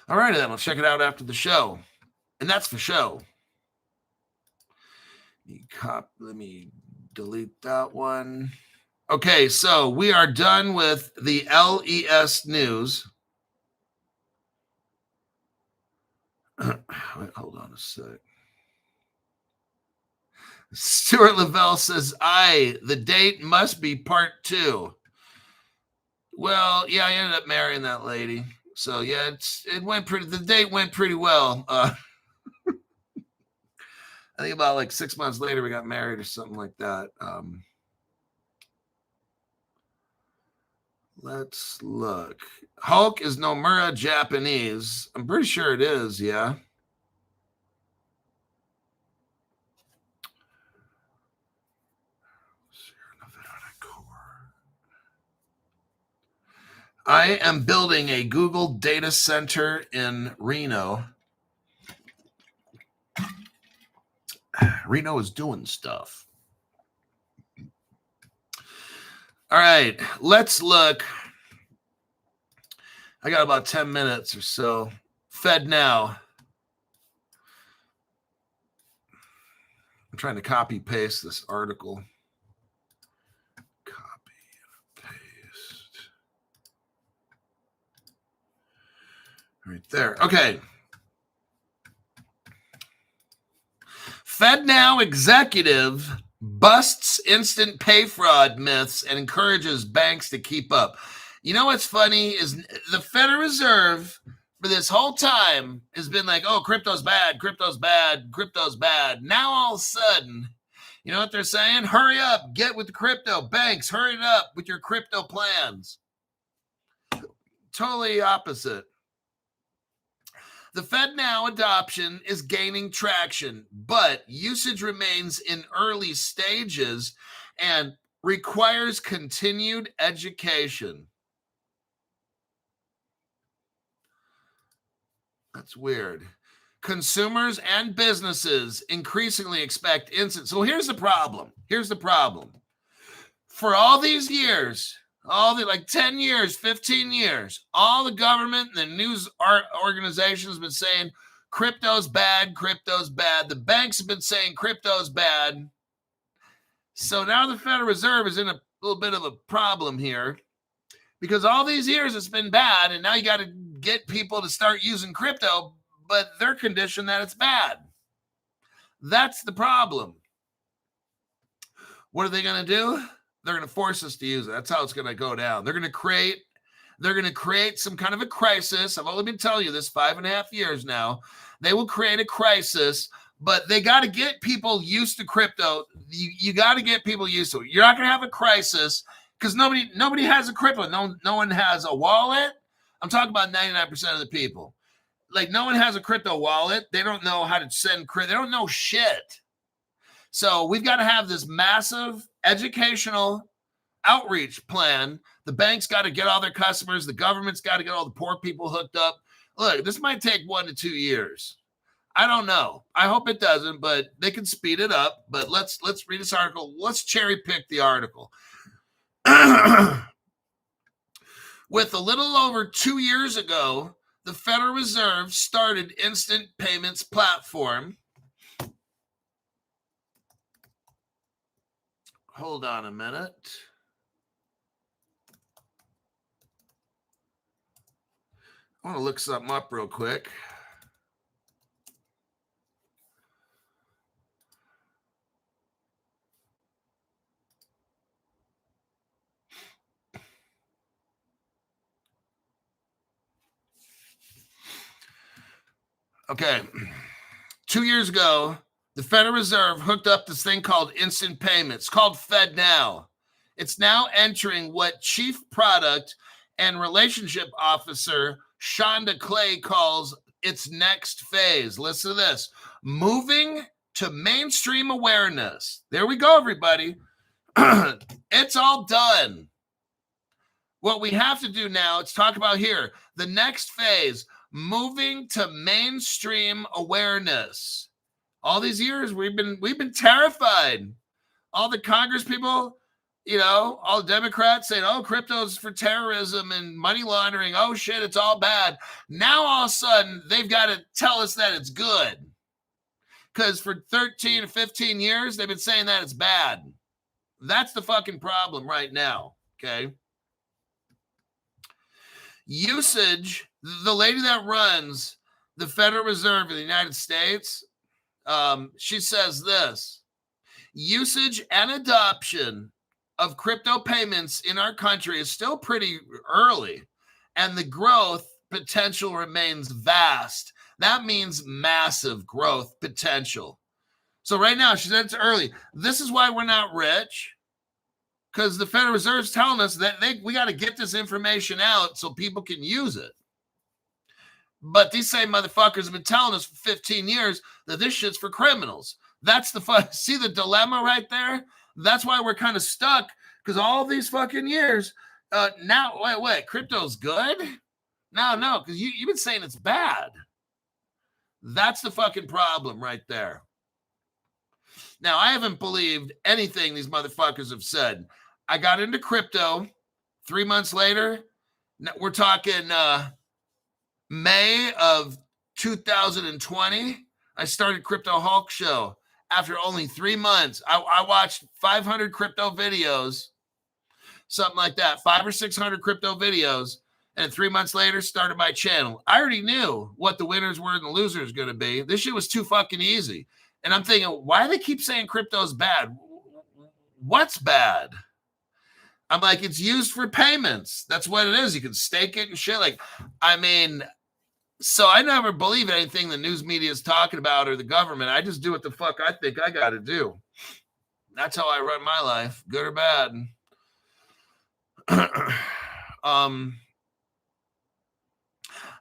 All right, then. Let's check it out after the show. And that's the show. Let me delete that one. Okay, so we are done with the LES news. Wait, hold on a sec. Stuart Lavelle says, the date must be part 2. Well, yeah, I ended up marrying that lady. So yeah, the date went pretty well. I think about like 6 months later, we got married or something like that. Let's look. Hulk is Nomura Japanese. I'm pretty sure it is, yeah. I am building a Google data center in Reno. Reno is doing stuff. All right, let's look. I got about 10 minutes or so. Fed now. I'm trying to copy paste this article. Copy and paste. Right there. Okay. FedNow executive busts instant pay fraud myths and encourages banks to keep up. You know what's funny is the Federal Reserve for this whole time has been like, oh, crypto's bad, crypto's bad, crypto's bad. Now all of a sudden, you know what they're saying? Hurry up, get with the crypto. Banks, hurry it up with your crypto plans. Totally opposite. The FedNow adoption is gaining traction, but usage remains in early stages and requires continued education. That's weird. Consumers and businesses increasingly expect instant. So here's the problem. For all these years, like 10 years, 15 years, all the government and the news organizations have been saying crypto's bad, crypto's bad. The banks have been saying crypto's bad. So now the Federal Reserve is in a little bit of a problem here because all these years it's been bad, and now you got to get people to start using crypto, but they're conditioned that it's bad. That's the problem. What are they going to do? They're going to force us to use it. That's how it's going to go down. They're going to create some kind of a crisis. I've only been telling you this 5.5 years now. They will create a crisis, but they got to get people used to crypto. You got to get people used to it. You're not going to have a crisis because nobody has a crypto. No one has a wallet. I'm talking about 99% of the people. Like, no one has a crypto wallet. They don't know how to send crypto. They don't know shit. So we've got to have this massive educational outreach plan. The banks got to get all their customers. The government's got to get all the poor people hooked up. Look, this might take 1 to 2 years. I don't know. I hope it doesn't, but they can speed it up. But let's read this article. Let's cherry pick the article. With a little over 2 years ago, the Federal Reserve started instant payments platform. Hold on a minute. I want to look something up real quick. Okay. 2 years ago, the Federal Reserve hooked up this thing called instant payments, called FedNow. It's now entering what Chief Product and Relationship Officer Shonda Clay calls its next phase. Listen to this. Moving to mainstream awareness. There we go, everybody. It's all done. What we have to do now, let's talk about here. The next phase, moving to mainstream awareness. All these years we've been terrified. All the Congress people, all the Democrats saying, oh, crypto's for terrorism and money laundering. Oh, shit, it's all bad. Now, all of a sudden, they've got to tell us that it's good. Because for 13 or 15 years, they've been saying that it's bad. That's the fucking problem right now, okay? Usage, the lady that runs the Federal Reserve of the United States, she says this: usage and adoption of crypto payments in our country is still pretty early, and the growth potential remains vast. That means massive growth potential. So right now, she said it's early. This is why we're not rich, because the Federal Reserve is telling us that we got to get this information out so people can use it. But these same motherfuckers have been telling us for 15 years that this shit's for criminals. That's see the dilemma right there? That's why we're kind of stuck, because all these fucking years, now, wait, crypto's good? No, because you've been saying it's bad. That's the fucking problem right there. Now, I haven't believed anything these motherfuckers have said. I got into crypto 3 months later. We're talking May of 2020. I started Crypto Hulk Show. After only 3 months, I watched 500 crypto videos, something like that, 500 or 600 crypto videos, and 3 months later, started my channel. I already knew what the winners were and the losers going to be. This shit was too fucking easy. And I'm thinking, why do they keep saying crypto's bad? What's bad? I'm like, it's used for payments. That's what it is. You can stake it and shit. So I never believe anything the news media is talking about or the government. I just do what the fuck I think I got to do. That's how I run my life, good or bad.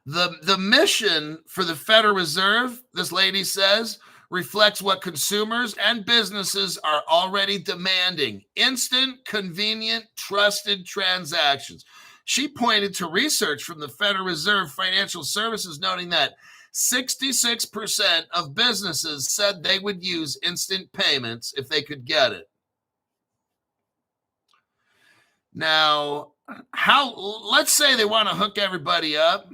The mission for the Federal Reserve, this lady says, reflects what consumers and businesses are already demanding: instant, convenient, trusted transactions. She pointed to research from the Federal Reserve Financial Services noting that 66% of businesses said they would use instant payments if they could get it. Now, let's say they want to hook everybody up.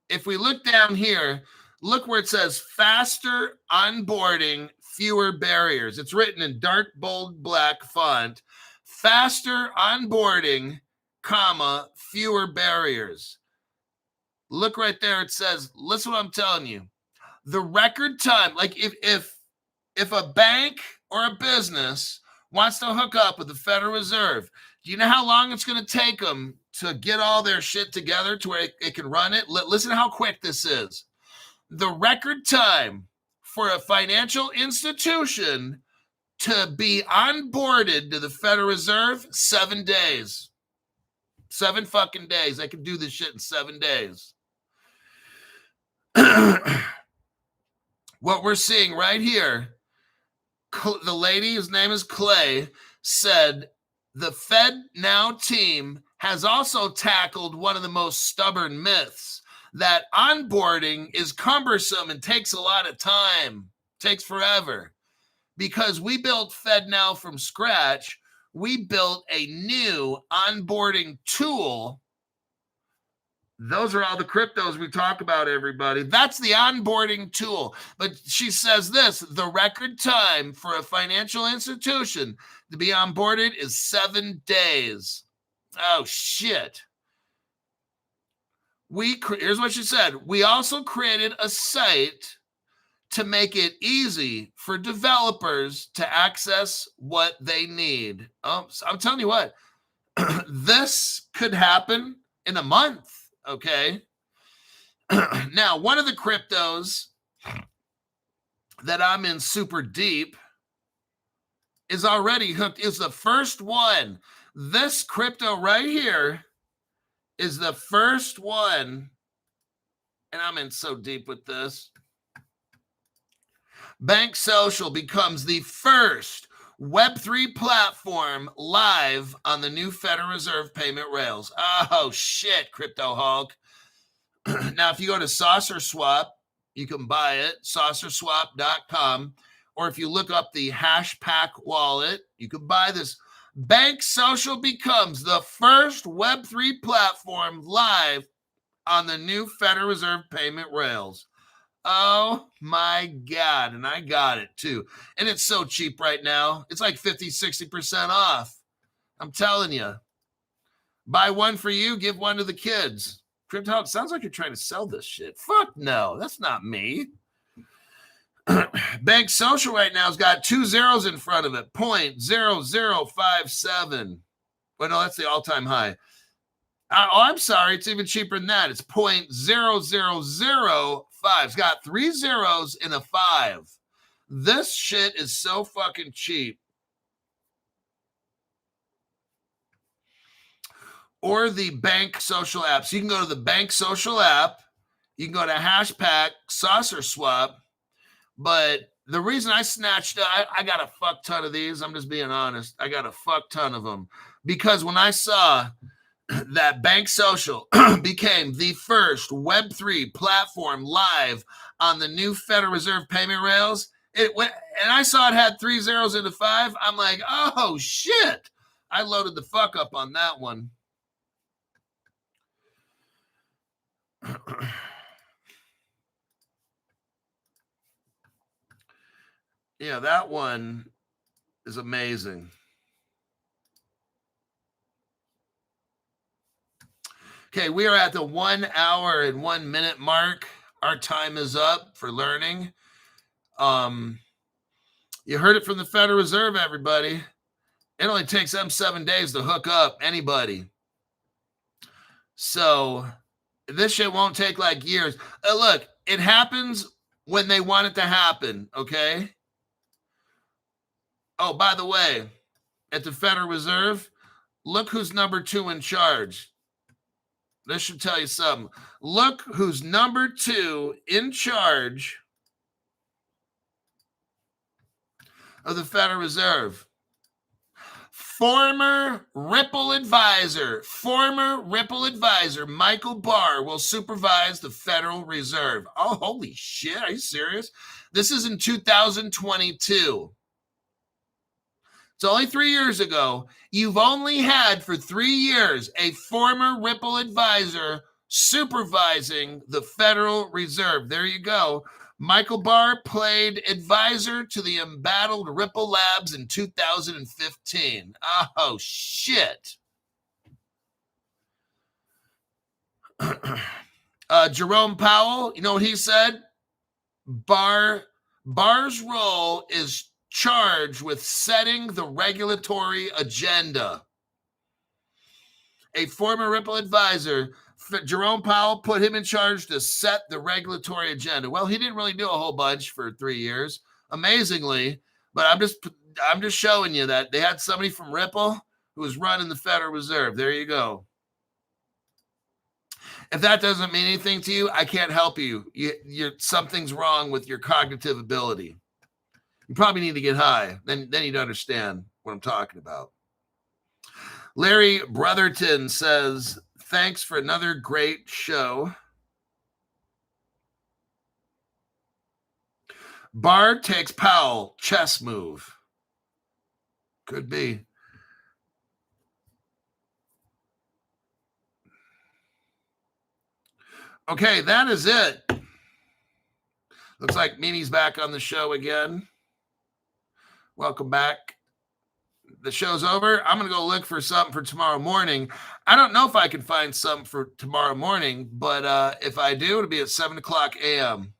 If we look down here, look where it says faster onboarding, fewer barriers. It's written in dark, bold, black font. Faster onboarding, comma, fewer barriers. Look right there. It says, listen what I'm telling you. The record time, like if a bank or a business wants to hook up with the Federal Reserve, do you know how long it's going to take them to get all their shit together to where it can run it? Listen to how quick this is. The record time for a financial institution to be onboarded to the Federal Reserve, 7 days. 7 fucking days. They can do this shit in 7 days. What we're seeing right here, the lady whose name is Clay said the FedNow team has also tackled one of the most stubborn myths, that onboarding is cumbersome and takes a lot of time, takes forever. Because we built FedNow from scratch, we built a new onboarding tool. Those are all the cryptos we talk about, everybody. That's the onboarding tool. But she says this: the record time for a financial institution to be onboarded is 7 days. Oh, shit. Here's what she said. We also created a site to make it easy for developers to access what they need. I'm telling you what, this could happen in a month, okay? Now, one of the cryptos that I'm in super deep is already hooked, is the first one This crypto right here is the first one, and I'm in so deep with this. Bank Social becomes the first Web3 platform live on the new Federal Reserve payment rails. Oh, shit, Crypto Hulk. Now, if you go to Saucer Swap, you can buy it, saucerswap.com. Or if you look up the Hashpack wallet, you can buy this. Bank Social becomes the first Web3 platform live on the new Federal Reserve payment rails. Oh my God. And I got it too. And it's so cheap right now. It's like 50, 60% off. I'm telling you. Buy one for you, give one to the kids. Crypto, it sounds like you're trying to sell this shit. Fuck no, that's not me. Bank Social right now has got 2 zeros in front of it. 0.0057. Well, no, that's the all-time high. I'm sorry. It's even cheaper than that. It's 0.0005. It's got 3 zeros and a 5. This shit is so fucking cheap. Or the Bank Social app. So you can go to the Bank Social app. You can go to Hashpack, Saucer Swap. But the reason I snatched, I got a fuck ton of these. I'm just being honest. I got a fuck ton of them. Because when I saw that Bank Social became the first Web3 platform live on the new Federal Reserve payment rails, it went, and I saw it had 3 zeros and a 5. I'm like, oh shit. I loaded the fuck up on that one. Yeah, that one is amazing. Okay, we are at the 1 hour and 1 minute mark. Our time is up for learning. You heard it from the Federal Reserve, everybody. It only takes them 7 days to hook up anybody. So this shit won't take like years. Look, it happens when they want it to happen, okay? Oh, by the way, at the Federal Reserve, look who's number 2 in charge. This should tell you something. Look who's number 2 in charge of the Federal Reserve. Former Ripple advisor Michael Barr will supervise the Federal Reserve. Oh, holy shit. Are you serious? This is in 2022. It's only 3 years ago. You've only had for 3 years a former Ripple advisor supervising the Federal Reserve. There you go. Michael Barr played advisor to the embattled Ripple Labs in 2015. Oh, shit. Jerome Powell, you know what he said? Barr's role is charged with setting the regulatory agenda. A former Ripple advisor, Jerome Powell, put him in charge to set the regulatory agenda. Well, he didn't really do a whole bunch for 3 years, amazingly, but I'm just showing you that they had somebody from Ripple who was running the Federal Reserve. There you go. If that doesn't mean anything to you, I can't help you. Something's wrong with your cognitive ability. You probably need to get high. Then you'd understand what I'm talking about. Larry Brotherton says, thanks for another great show. Barr takes Powell, chess move. Could be. Okay, that is it. Looks like Mimi's back on the show again. Welcome back. The show's over. I'm going to go look for something for tomorrow morning. I don't know if I can find something for tomorrow morning, but if I do, it'll be at 7 o'clock a.m.